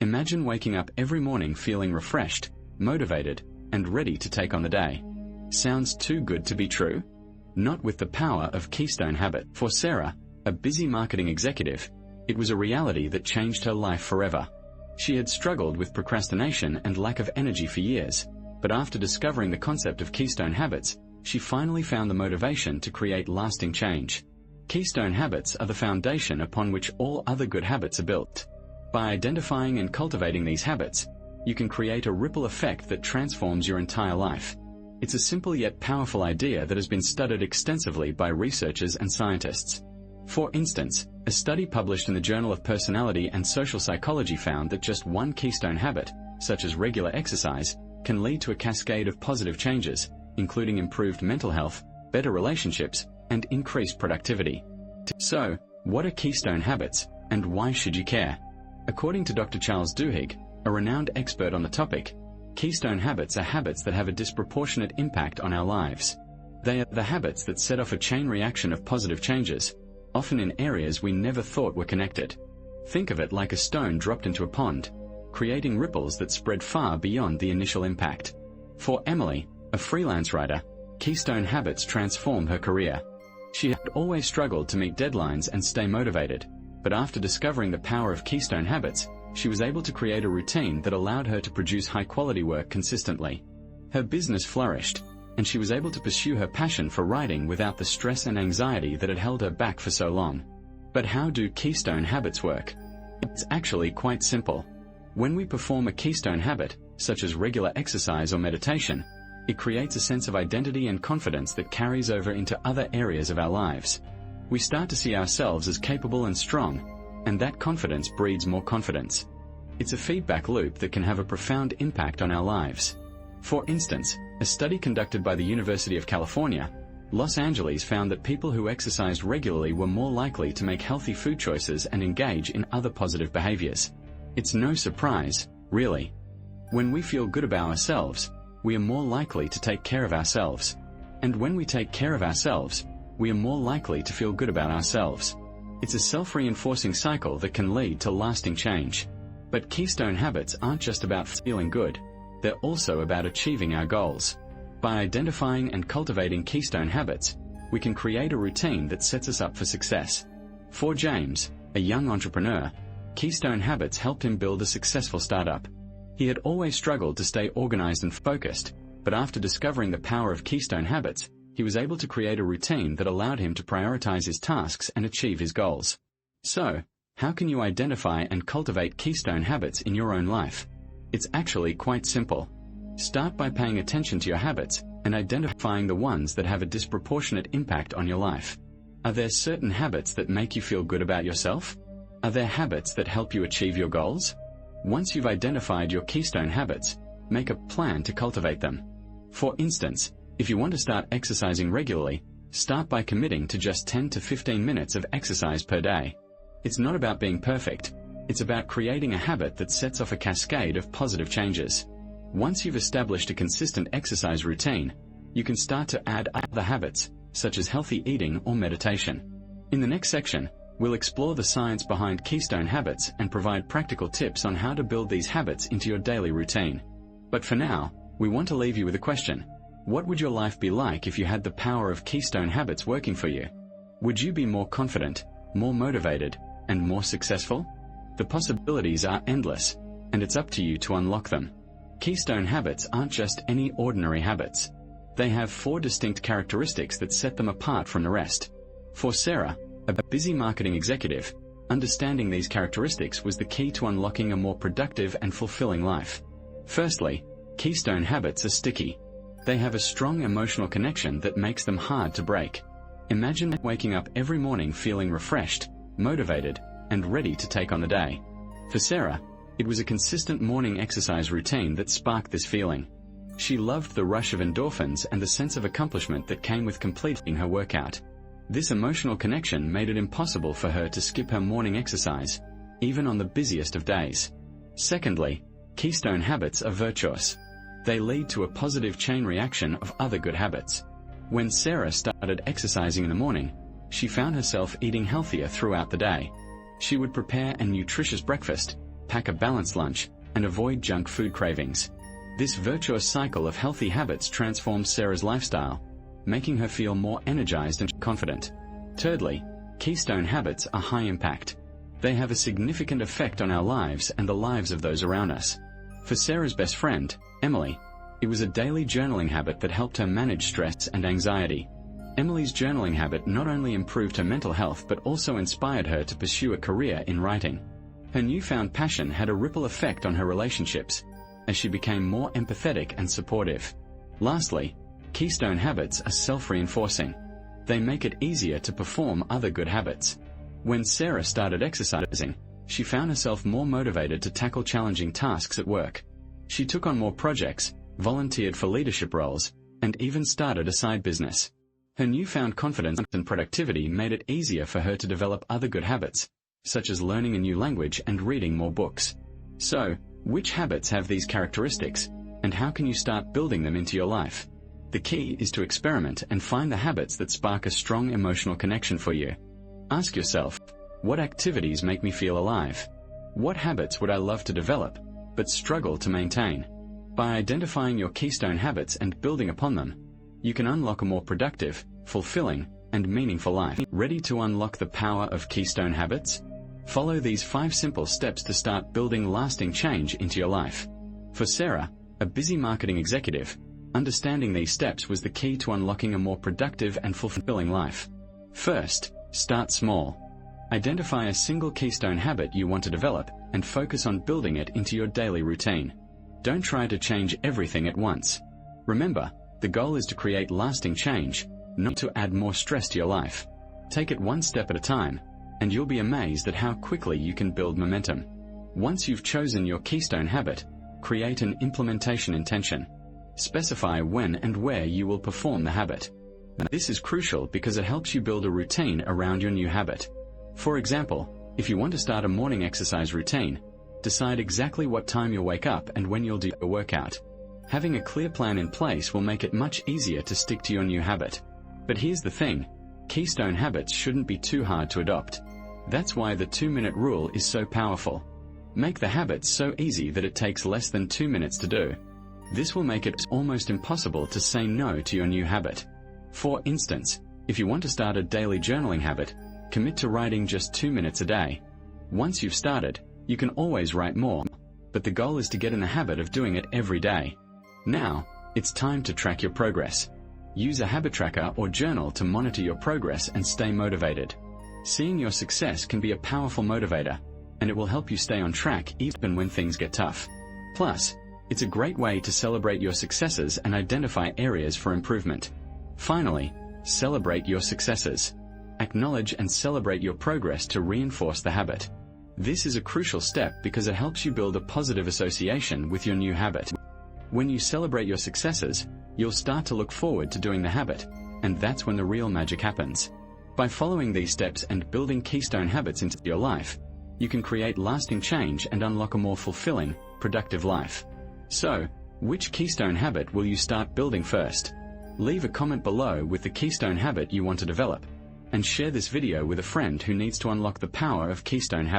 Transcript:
Imagine waking up every morning feeling refreshed, motivated, and ready to take on the day. Sounds too good to be true? Not with the power of Keystone Habit. For Sarah, a busy marketing executive, it was a reality that changed her life forever. She had struggled with procrastination and lack of energy for years, but after discovering the concept of Keystone Habits, she finally found the motivation to create lasting change. Keystone Habits are the foundation upon which all other good habits are built. By identifying and cultivating these habits, you can create a ripple effect that transforms your entire life. It's a simple yet powerful idea that has been studied extensively by researchers and scientists. For instance, a study published in the Journal of Personality and Social Psychology found that just one keystone habit, such as regular exercise, can lead to a cascade of positive changes, including improved mental health, better relationships, and increased productivity. So, what are keystone habits, and why should you care? According to Dr. Charles Duhigg, a renowned expert on the topic, keystone habits are habits that have a disproportionate impact on our lives. They are the habits that set off a chain reaction of positive changes, often in areas we never thought were connected. Think of it like a stone dropped into a pond, creating ripples that spread far beyond the initial impact. For Emily, a freelance writer, keystone habits transformed her career. She had always struggled to meet deadlines and stay motivated, but after discovering the power of keystone habits, she was able to create a routine that allowed her to produce high-quality work consistently. Her business flourished, and she was able to pursue her passion for writing without the stress and anxiety that had held her back for so long. But how do keystone habits work? It's actually quite simple. When we perform a keystone habit, such as regular exercise or meditation, it creates a sense of identity and confidence that carries over into other areas of our lives. We start to see ourselves as capable and strong, and that confidence breeds more confidence. It's a feedback loop that can have a profound impact on our lives. For instance, a study conducted by the University of California, Los Angeles found that people who exercised regularly were more likely to make healthy food choices and engage in other positive behaviors. It's no surprise, really. When we feel good about ourselves, we are more likely to take care of ourselves. And when we take care of ourselves, we are more likely to feel good about ourselves. It's a self-reinforcing cycle that can lead to lasting change. But keystone habits aren't just about feeling good, they're also about achieving our goals. By identifying and cultivating keystone habits, we can create a routine that sets us up for success. For James, a young entrepreneur, keystone habits helped him build a successful startup. He had always struggled to stay organized and focused, but after discovering the power of keystone habits, he was able to create a routine that allowed him to prioritize his tasks and achieve his goals. So, how can you identify and cultivate keystone habits in your own life? It's actually quite simple. Start by paying attention to your habits and identifying the ones that have a disproportionate impact on your life. Are there certain habits that make you feel good about yourself? Are there habits that help you achieve your goals? Once you've identified your keystone habits, make a plan to cultivate them. For instance, if you want to start exercising regularly, start by committing to just 10 to 15 minutes of exercise per day. It's not about being perfect, it's about creating a habit that sets off a cascade of positive changes. Once you've established a consistent exercise routine, you can start to add other habits, such as healthy eating or meditation. In the next section, we'll explore the science behind keystone habits and provide practical tips on how to build these habits into your daily routine. But for now, we want to leave you with a question. What would your life be like if you had the power of keystone habits working for you? Would you be more confident, more motivated, and more successful? The possibilities are endless, and it's up to you to unlock them. Keystone habits aren't just any ordinary habits. They have 4 distinct characteristics that set them apart from the rest. For Sarah, a busy marketing executive, understanding these characteristics was the key to unlocking a more productive and fulfilling life. Firstly, keystone habits are sticky. They have a strong emotional connection that makes them hard to break. Imagine waking up every morning feeling refreshed, motivated, and ready to take on the day. For Sarah, it was a consistent morning exercise routine that sparked this feeling. She loved the rush of endorphins and the sense of accomplishment that came with completing her workout. This emotional connection made it impossible for her to skip her morning exercise, even on the busiest of days. Secondly, keystone habits are virtuous. They lead to a positive chain reaction of other good habits. When Sarah started exercising in the morning, she found herself eating healthier throughout the day. She would prepare a nutritious breakfast, pack a balanced lunch, and avoid junk food cravings. This virtuous cycle of healthy habits transforms Sarah's lifestyle, making her feel more energized and confident. Thirdly, Keystone habits are high impact. They have a significant effect on our lives and the lives of those around us. For Sarah's best friend, Emily, it was a daily journaling habit that helped her manage stress and anxiety. Emily's journaling habit not only improved her mental health but also inspired her to pursue a career in writing. Her newfound passion had a ripple effect on her relationships, as she became more empathetic and supportive. Lastly, Keystone habits are self-reinforcing. They make it easier to perform other good habits. When Sarah started exercising, she found herself more motivated to tackle challenging tasks at work. She took on more projects, volunteered for leadership roles, and even started a side business. Her newfound confidence and productivity made it easier for her to develop other good habits, such as learning a new language and reading more books. So, which habits have these characteristics, and how can you start building them into your life? The key is to experiment and find the habits that spark a strong emotional connection for you. Ask yourself, what activities make me feel alive? What habits would I love to develop, but struggle to maintain? By identifying your keystone habits and building upon them, you can unlock a more productive, fulfilling, and meaningful life. Ready to unlock the power of keystone habits? Follow these 5 simple steps to start building lasting change into your life. For Sarah, a busy marketing executive, understanding these steps was the key to unlocking a more productive and fulfilling life. First, start small. Identify a single keystone habit you want to develop and focus on building it into your daily routine. Don't try to change everything at once. Remember, the goal is to create lasting change, not to add more stress to your life. Take it one step at a time, and you'll be amazed at how quickly you can build momentum. Once you've chosen your keystone habit, create an implementation intention. Specify when and where you will perform the habit. This is crucial because it helps you build a routine around your new habit. For example, if you want to start a morning exercise routine, decide exactly what time you'll wake up and when you'll do a workout. Having a clear plan in place will make it much easier to stick to your new habit. But here's the thing, keystone habits shouldn't be too hard to adopt. That's why the 2-minute rule is so powerful. Make the habit so easy that it takes less than 2 minutes to do. This will make it almost impossible to say no to your new habit. For instance, if you want to start a daily journaling habit, commit to writing just 2 minutes a day. Once you've started, you can always write more, but the goal is to get in the habit of doing it every day. Now, it's time to track your progress. Use a habit tracker or journal to monitor your progress and stay motivated. Seeing your success can be a powerful motivator, and it will help you stay on track even when things get tough. Plus, it's a great way to celebrate your successes and identify areas for improvement. Finally, celebrate your successes. Acknowledge and celebrate your progress to reinforce the habit. This is a crucial step because it helps you build a positive association with your new habit. When you celebrate your successes, you'll start to look forward to doing the habit, and that's when the real magic happens. By following these steps and building keystone habits into your life, you can create lasting change and unlock a more fulfilling, productive life. So, which keystone habit will you start building first? Leave a comment below with the keystone habit you want to develop, and share this video with a friend who needs to unlock the power of keystone habits.